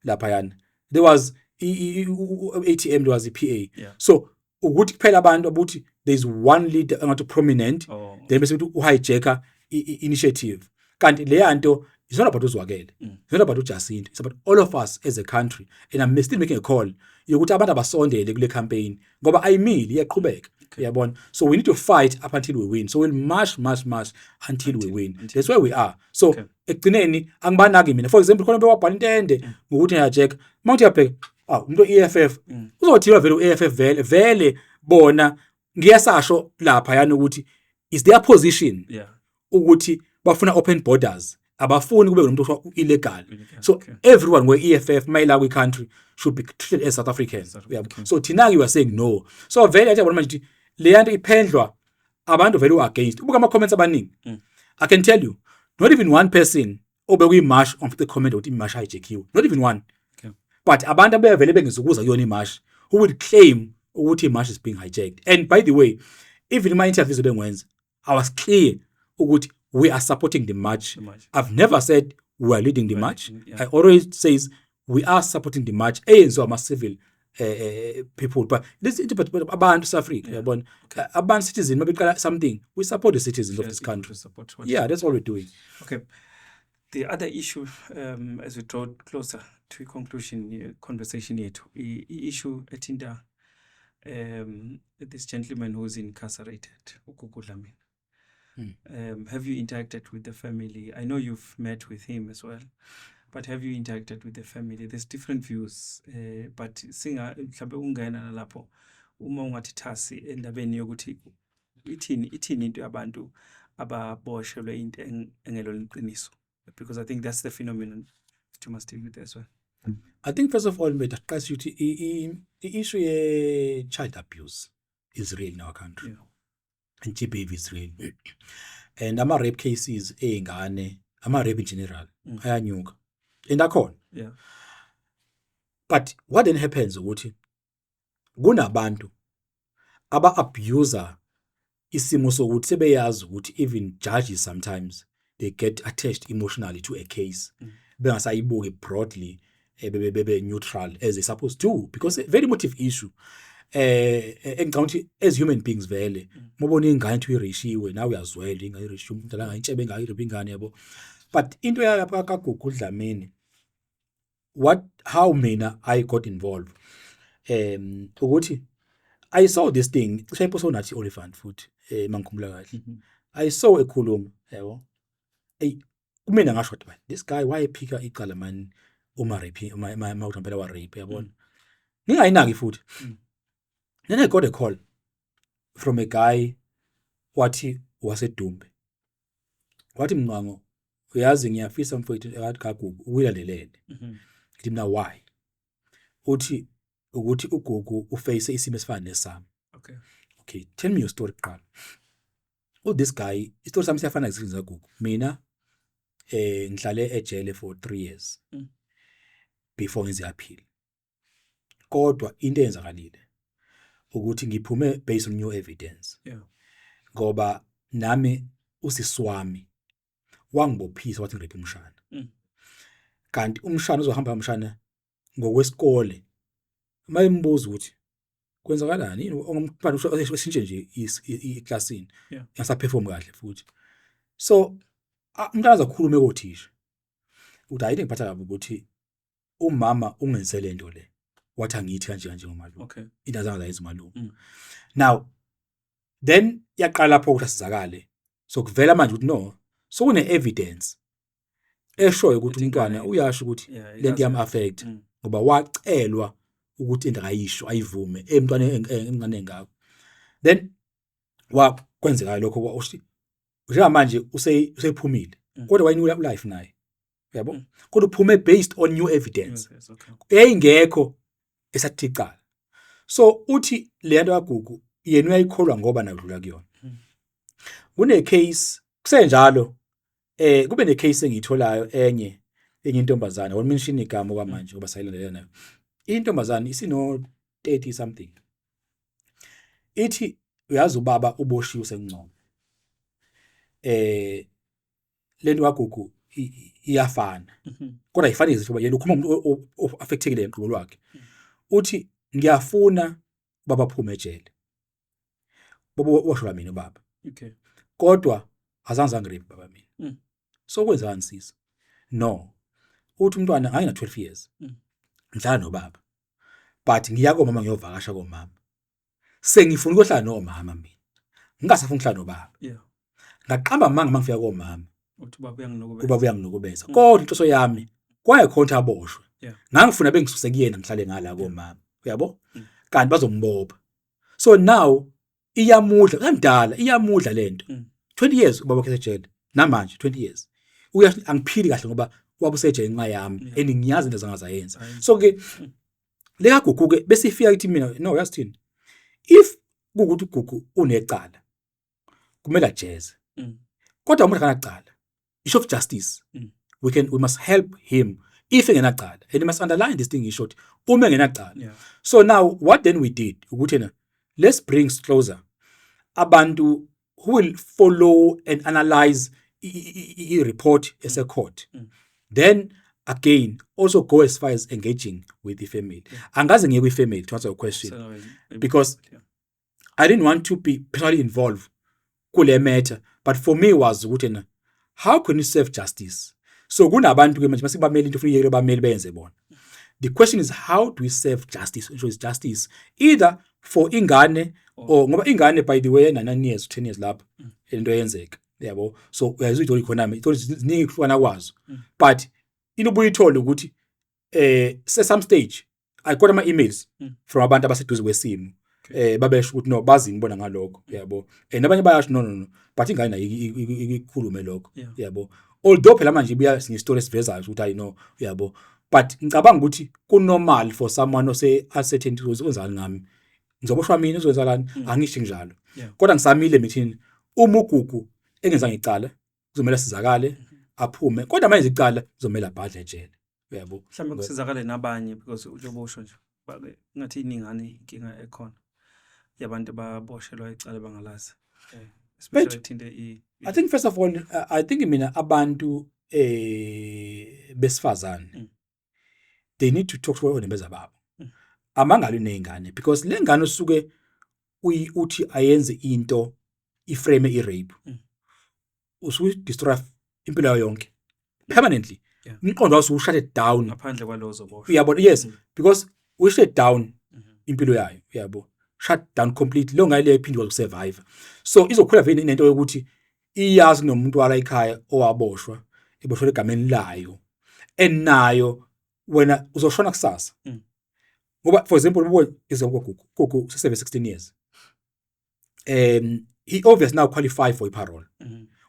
laphayana. There was ATM, there was the PA. So ukuthi kuphela abantu abuthi there's one leader angathi prominent, then bese ukuthi uhijacker initiative. Kanti le yanto it's not about uzwakele. It's not about uJacinto. It's about all of us as a country. And I'm still making a call yokuthi abantu abasondele kule campaign ngoba ayimili iyaqhubeka. Yabona. So we need to fight up until we win. So we'll march until we win. That's where we are. So ekugcineni angibanaki mina. For example, khona bewabhala intende ngokuthi ngiyajeka. Mawuthi uyabheka, umuntu EFF uzothiwa vele uEFF vele bona ngiyasasho lapha yana ukuthi is their position ukuthi bafuna open borders, abafuni kube nomuntu illegal. So everyone where EFF mayila kwi country should be treated as South Africans. So thina you are saying no. So vele athi yabona manje le yanto iphendlwa abantu vele against. Ubuka ama comments abaningi. I can tell you, not even one person obekwi march on the comment ukuthi imarch hijacked. Not even one. But abantu abevele bengizukuza kuyona imarch who would claim ukuthi imarch is being hijacked. And by the way, even in my interviews bengiwenza, I was clear ukuthi we are supporting the march. I've never said we are leading the march. I always says we are supporting the march. So I'm a civil people, but this abantu South Africa, abantu citizens, maybe something. We support the citizens of this country. That's what we're doing. Okay. The other issue, as we draw closer to a conclusion, conversation yethu, issue etinda this gentleman who's incarcerated, uGugu Dlamini. Have you interacted with the family? I know you've met with him as well, but have you interacted with the family? There's different views, but singa mhlambe ungena lapho uma ungathi thasi endabeni yokuthi ithini into yabantu ababoshelwe into engelo liqiniso, because I think that's the phenomenon that you must deal with as well. I think first of all, the issue of child abuse is real in our country. And GBV is real. And ama-rape cases ey'ngane, ama-rape in general, ayanyuka. And akhona. But what then happens ukuthi kunabantu aba-abuser isimo sokuthi sebeyazi ukuthi even judges sometimes they get attached emotionally to a case. Bengasayibuki broadly, bebe neutral as they supposed to, because a very emotive issue. engicabanga ukuthi as human beings vele mabona ingane ukuthi uyirishiwe nawe uyazwela ingane irishiwe umuntu la ngayitshebe ngayiripha ingane yabo. But into yalapha kaGugu Dlamini, how mina I got involved ukuthi I saw this thing shape so nathi Oliphant futhi mangikhumbula kahle. I saw ekhuluma yabo. Kumina ngasho ukuthi this guy why ephika icala man uma rape uma uthambela wa rape yabona. Ngingayinaki futhi. Then I got a call from a guy wathi waseDumbe. Wathi Mnqango uyazi ngiyafisa mfowethu akathi kaGugu uyilalelele. Ngithi mina why? Uthi ukuthi uGugu uface isimo esifana nesami. Okay, tell me your story qala. This guy isitori sami siyafana ngezinto zaGugu. Mina ngihlale ejele for 3 years before ngize appeal. Kodwa into eyenzakalile ukuthi ngiphume based on new evidence. Ngoba nami usiswami wangibophisa wathi ngirephe umshana. Kanti umshana uzohamba umshana ngokwesikole. Mayimbuza ukuthi kwenzakalani yini ongumfana ushintshe nje iclassini. Yasaperform kahle futhi. So umntana azakhuluma ekothisha. Uthi ayike ngiphatha kabi ukuthi umama ungenze lento le. Wathi angithi kanje ngomalume. Into azange zayenza umalume. Now then yaqala lapho ukuthi asizakale. So kuvela manje ukuthi no. So kune evidence eshoyo ukuthi umntwana uyasho ukuthi lento yami affect ngoba wacelwa ukuthi into akayisho ayivume emntwana emncane engakho. Then wakwenzeka lokho uthi njengamanje usephumile kodwa wayinika life naye. Yabo? Kodwa uphume based on new evidence. Eyingekho esathicala. So uthi le nto kaGugu yena uyayikholwa ngoba nakudlula kuyona. Kune case kusenjalo kube ne case engiyitholayo enye intombazana wona mention igama okwamanje ngoba sayilandela nayo. Intombazana isino 30 something. Ithi uyazi ubaba uboshiwe seNgcobo. Lento kaGugu iyafana. Kodwa ayifani nje ngoba yena ukhuluma umuntu affectekile enqobo lwakhe. Uthi ngiyafuna baba phume ejele. Baba washwa mina baba. Kodwa azange ngirephe baba mina. So kwenzani sisi? No. Uthi umntwana ayina 12 years. Ngihlala nobaba. But ngiyako mama ngiyovakasha komama. Sengifuna ukuhlala nomama mina. Ngingasafuna ukuhlala nobaba. Ngaqamba mangifika komama. Uthi baba uyanginokubeza. Ubaba uyanginokubeza. Kodwa inhloso yami kwayekhonta aboshwe. Ngangifuna bengisuse kuyena ngihlale ngala komama. Uyabo? Kanti bazombopha. So now iyamudla kamdala iyamudla lento. 20 years ubaba khethe ejele. Namanje 20 years. Angiphili kahle ngoba wabusejele nxa yami eningiyazi into zangazayenza. So ke le kaGugu ke bese ifika kithi mina no uyasithini. If kukuthi uGugu unecala kumele ajeze. Kodwa umuntu kanaqala. Issue of justice. We must help him if engenacala. And you must underline this thing short. Uma engenacala. So now what then we did ukuthi let's bring closer abantu who will follow and analyze report as a court. Then again also go as far as engaging with the family. Angaze ngiye kwi family to answer your question because I didn't want to be personally involved kule matter, but for me was ukuthi how can you serve justice? So kunabantu ke manje masibameli into ufuna bameli benze bona. The question is how do we serve justice? Ensure is justice either for ingane or ngoba ingane by the way 9 years 10 years lapha into eyenzeka yabo. So uyazizwa economy itholi ziningi kufana kwazo. But inubuye ithole ukuthi se some stage I got my emails from abantu abaseduze kwesimo babesho ukuthi no bazini bona ngalokho yabo. Nabanye bayasho no but ingane nayo ikhulume lokho yabo. Although phela manje buya sinye story esivezayo ukuthi I know yabo. But ngicabanga ukuthi kunormal for someone ose uncertain ukuthi kwenzani ngami. Ngizoboshwa mina uzowenzalani angisho njalo. Kodwa ngisamile mithini uma uGugu engenza ngicala kuzomela sizakale aphume. Kodwa manje icala kuzomela abhadle ejele. Uyabo. Mhlawumbe kusizakale nabanye because uJobosho nje babe ngathi iningane inkinga ekhona yabantu baboshelwa icala bangalazi. Especially thinte I think first of all I think mina abantu besifazane they need to talk to one another babo. amangali nezingane because lengane usuke uthi ayenze into iframe irape usuke destroy impilo yayo yonke permanently umqondo waso ushut it down ngaphandle kwalozo boshwa uyabona yes because we shut down impilo yayo uyabo shut down completely lo ngale iphinde ukusurvive so izokhula vele inento yokuthi iyazi nomuntu wala ekhaya owaboshwa eboshwe egameni layo enayo wena uzoshona kusasa ngoba for example ubuye izogogo seseve 16 years he obviously now qualify for a parole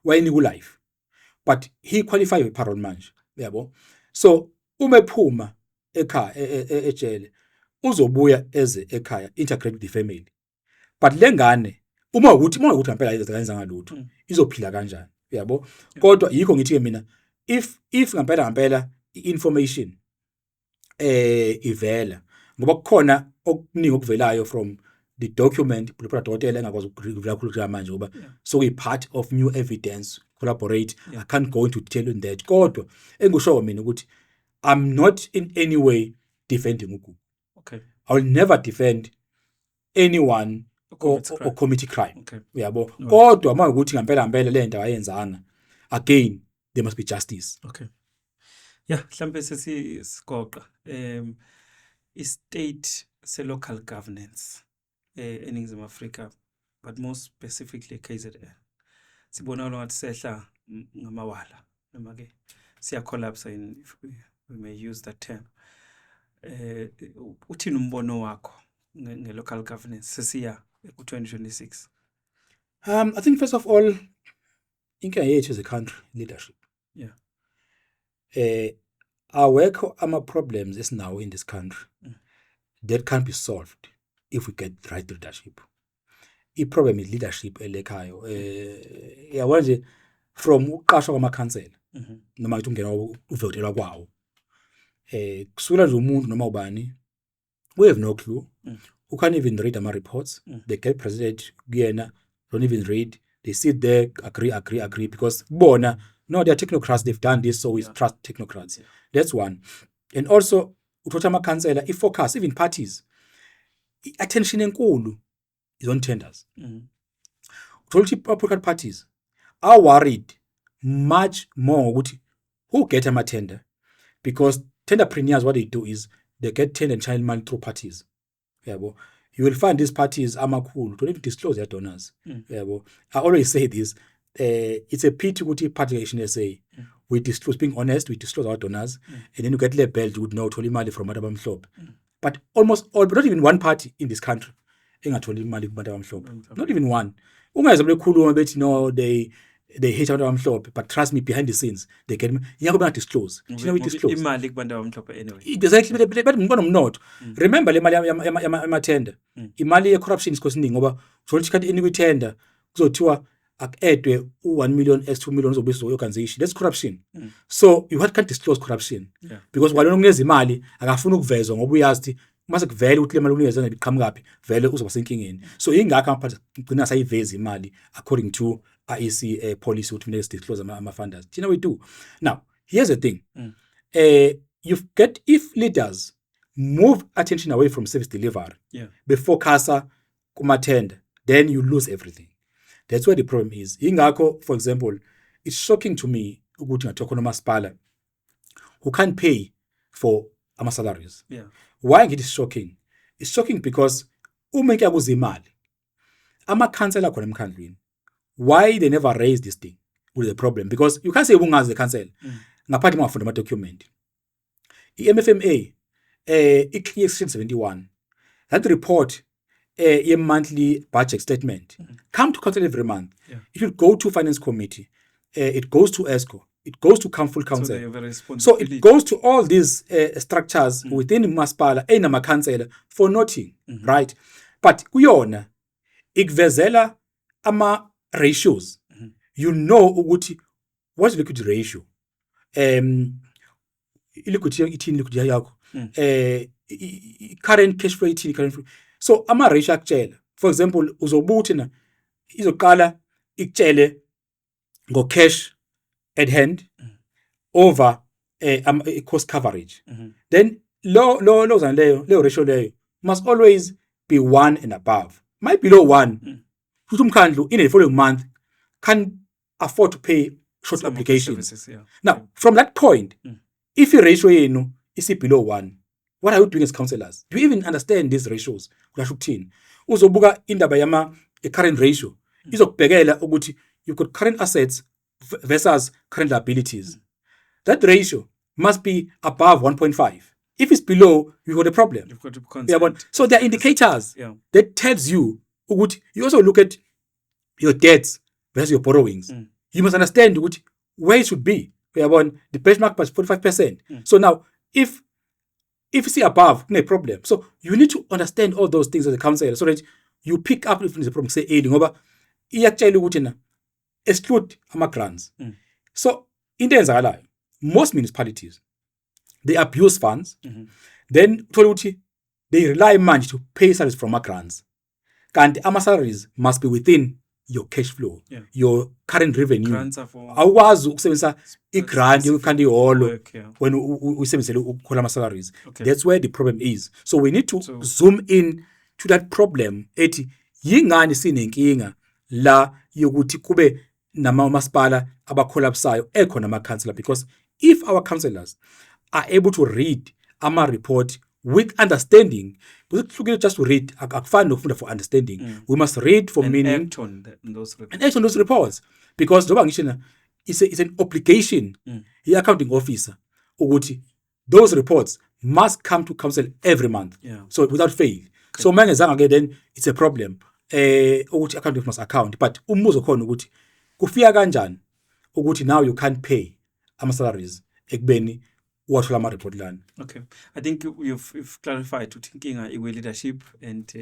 wayini ku life but he qualify for parole manje yabo so uma ephuma ekhaya ejele uzobuya eze ekhaya integrate with the family but lengane uma ukuthi ngempela izenza ngalutho izophila kanjani yabo kodwa yikho ngithi ke mina if ngempela information ivela ngoba kukhona okuningi okuvelayo from the document dokotela engakwazi ukuvela khulu manje ngoba so we part of new evidence collaborate I can't go into detail on that kodwa engusho mina ukuthi I'm not in any way defending uGugu. Okay. I will never defend anyone or commit crime. Okay. Uyabo. Kodwa uma ukuthi ngempela lento ayenzanga again there must be justice. Okay. Yeah, mhlambe sesigoqa i-state se-local governance eNingizimu Afrika but more specifically KZN. Sibona ngathi sehla ngamawala noma ke siya collapse if we may use that term. Uthini umbono wakho nge-local governance sesiya ku-2026? I think first of all inkinga yethu as a country leadership. Yeah. Awekho ama-problems esinawo in this country that can't be solved if we get the right leadership. I-problem is leadership elekhayo. Yabona nje from uqashwa kwamakhansela noma ukuthi ungena uvotelwa kwawo. Kusula nje umuntu noma ubani we have no clue. Who can't even read my reports. They get president kuyena don't even read. They sit there agree because bona no, they are technocrats. They've done this, so we trust technocrats. Yeah. That's one. And also, uthola amakhansela, i-focus, even parties, attention enkulu is on tenders. Uthola political parties are worried much more ukuthi who get a tender, because tenderpreneurs, what they do is they get tender and channel money through parties. Yabo. You will find these parties amakhulu don't even disclose their donors. Yabo. I always say this. It's a pity ukuthi party action say we disclose, being honest, we disclose our donors and then you get labeled would know tholi imali from abantu abamhlophe. But almost all, but not even one party in this country engatholi imali kubantu abamhlophe. Not even one. Ungayeza bekhuluma bethi no they hate abantu abamhlophe, but trust me, behind the scenes they get yako banga disclose. We disclose imali kubantu abamhlophe anyway. Exactly, but ngibona umnotho. Remember le mali ama-tender. Imali ye-corruption isikho siningi ngoba uthola isikhathi enikwe tender kuzothiwa ak-edwe u1 million s2 million uzobuyiswa organization. That's corruption. So you can't disclose corruption because walona unikeza imali akafuna ukuvezwa ngoba uyazi mase kuvele ukuthi le mali unikeza ibiqhamukaphi vele uzoba senkingeni. So ingakho amphatha ugcina sayiveza imali according to IEC policy ukuthi kumele disclose ama-funders. You know we do. Now here's the thing. If leaders move attention away from service delivery before kasa kuma-tender, then you lose everything. That's where the problem is. Ingakho, for example, it's shocking to me ukuthi ngathiwa nomasipala who can't pay for ama-salaries. Why it is shocking? It's shocking because uma kuyabuza imali amakhansela khona emkhandlwini, why they never raise this thing with the problem? Because you can't say ubungazi the council ngaphandle mangafunda ama-document. I-MFMA i-clear section 71 that report a monthly budget statement come to council every month. It will go to finance committee, it goes to ESCO, it goes to full council. So it goes to all these structures within Masipala and Council for nothing, right? But kuyona ikvezela ama ratios. You know ukuthi what's the liquidity ratio? Liquidity yakho. Current cash flow current. So ama ratio akutshela. For example, uzobuthi na izoqala ikutshele ngo cash at hand over cost coverage. Then lo leyo ratio leyo must always be 1 and above. Might below 1. Umkhandlu in the following month can afford to pay short Some of the applications. services, yeah. Now, from that point, if your ratio is below 1, what are you doing as councillors? Do you even understand these ratios? Uzobuka indaba yama current ratio. Izokubhekela ukuthi you've got current assets versus current liabilities. That ratio must be above 1.5. If it's below, you've got a problem. You've got to be concerned. So there are indicators Yeah. that tells you, you also look at your debts versus your borrowings. You must understand where it should be. The benchmark was 45%. So now, if you see above, no problem. So you need to understand all those things as a councillor so that you pick up if there's a problem. Say aiding over, exclude grants. So in the most municipalities, they abuse funds. Then they rely much to pay salaries from grants. And salaries must be within your cash flow, your current revenue. Grants are for Awukwazi ukusebenzisa i-grant yokukhanda ihholo work, yeah. when usebenzele ukukhola ama-salaries. Okay. That's where the problem is. So we need to zoom in to that problem ethi yingani sinenkinga la yokuthi kube namamasipala abakholapisayo ekhona ama-councillor, because if our councillors are able to read ama-report with understanding, just to read, akufani nokufunda for understanding. We must read for and meaning act on those reports. and act on those reports, because it's an obligation. The accounting officer, those reports must come to council every month. Yeah. So without fail. So then it's a problem. Accounting must account. But umbuzo khona ukuthi kufika kanjani ukuthi now you can't pay ama-salaries ekubeni uwathola ama-report lana. Okay, I think you've clarified to thinking leadership and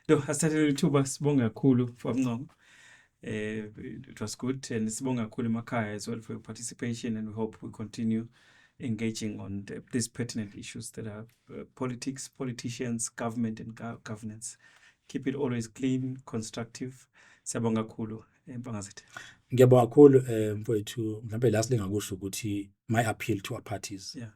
no, I started to sibonga kakhulu for Mncong. It was good, and sibonga kakhulu emakhaya as well for your participation, and we hope we continue engaging on these pertinent issues that are politics, politicians, government, and governance. Keep it always clean, constructive. Sibonga kakhulu. Ngiyabonga kakhulu mfowethu, mhlambe last engakusho ukuthi my appeal to our parties. Yeah.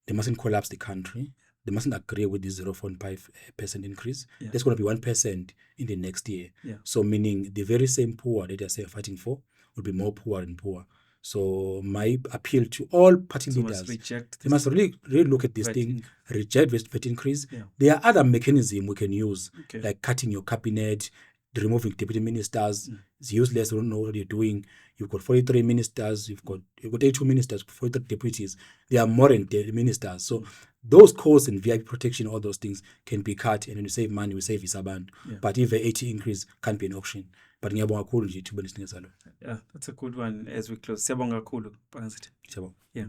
They mustn't collapse the country. They mustn't agree with this 0.5% increase. Yeah. There's going to be 1% in the next year. Yeah. So meaning the very same poor that they are fighting for will be more poor and poor. So my appeal to all party leaders, they must really look at this thing, reject this VAT increase. Yeah. There are other mechanisms we can use, okay. like cutting your cabinet, removing deputy ministers. It's useless. You don't know what you're doing. You've got 43 ministers. You've got 82 ministers, 43 deputies. They are more than ministers. So those costs and VIP protection, all those things can be cut, and when you save money, we save Isaband. Yeah. But if the 80 increase can't be an option. But ngiyabonga kakhulu nje ithuba lesinika salo. Yeah, that's a good one as we close. Siyabonga kakhulu. Yeah.